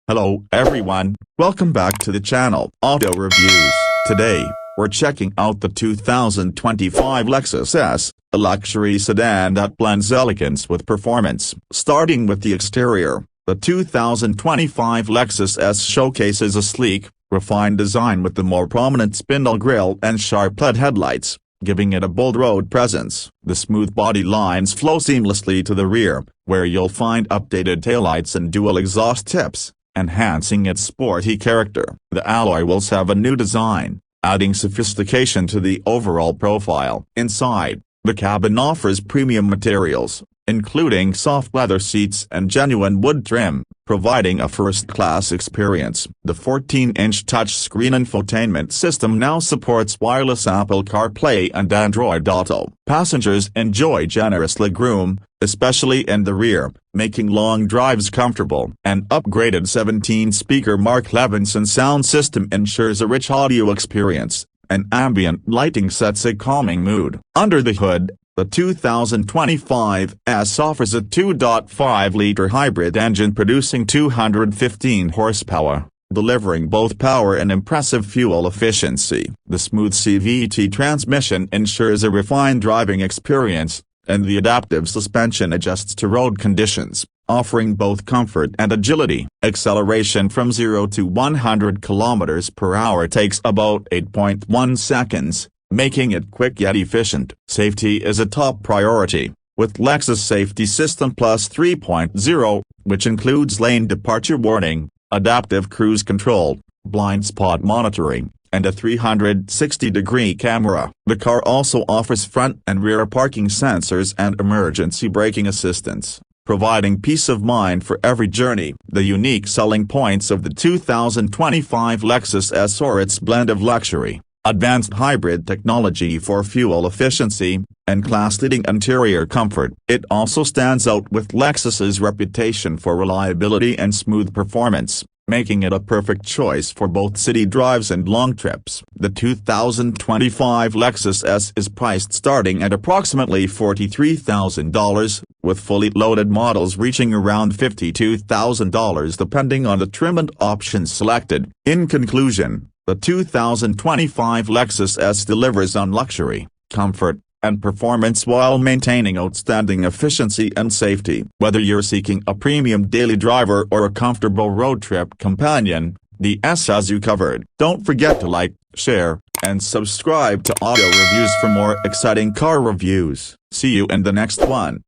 Hello everyone, welcome back to the channel Auto Reviews. Today, we're checking out the 2025 Lexus S, a luxury sedan that blends elegance with performance. Starting with the exterior, the 2025 Lexus S showcases a sleek, refined design with the more prominent spindle grille and sharp LED headlights, giving it a bold road presence. The smooth body lines flow seamlessly to the rear, where you'll find updated taillights and dual exhaust tips, enhancing its sporty character. The alloy wheels have a new design, adding sophistication to the overall profile. Inside, the cabin offers premium materials, including soft leather seats and genuine wood trim, providing a first-class experience. The 14-inch touchscreen infotainment system now supports wireless Apple CarPlay and Android Auto. Passengers enjoy generous legroom, especially in the rear, making long drives comfortable. An upgraded 17-speaker Mark Levinson sound system ensures a rich audio experience, and ambient lighting sets a calming mood. Under the hood, the 2025 S offers a 2.5-liter hybrid engine producing 215 horsepower, delivering both power and impressive fuel efficiency. The smooth CVT transmission ensures a refined driving experience, and the adaptive suspension adjusts to road conditions, offering both comfort and agility. Acceleration from 0 to 100 km per hour takes about 8.1 seconds, making it quick yet efficient. Safety is a top priority, with Lexus Safety System Plus 3.0, which includes lane departure warning, adaptive cruise control, blind spot monitoring, and a 360-degree camera. The car also offers front and rear parking sensors and emergency braking assistance, providing peace of mind for every journey. The unique selling points of the 2025 Lexus S are its blend of luxury, advanced hybrid technology for fuel efficiency, and class-leading interior comfort. It also stands out with Lexus's reputation for reliability and smooth performance, making it a perfect choice for both city drives and long trips. The 2025 Lexus S is priced starting at approximately $43,000, with fully loaded models reaching around $52,000 depending on the trim and options selected. In conclusion, the 2025 Lexus S delivers on luxury, comfort, and performance while maintaining outstanding efficiency and safety. Whether you're seeking a premium daily driver or a comfortable road trip companion, the S has you covered. Don't forget to like, share, and subscribe to Auto Reviews for more exciting car reviews. See you in the next one.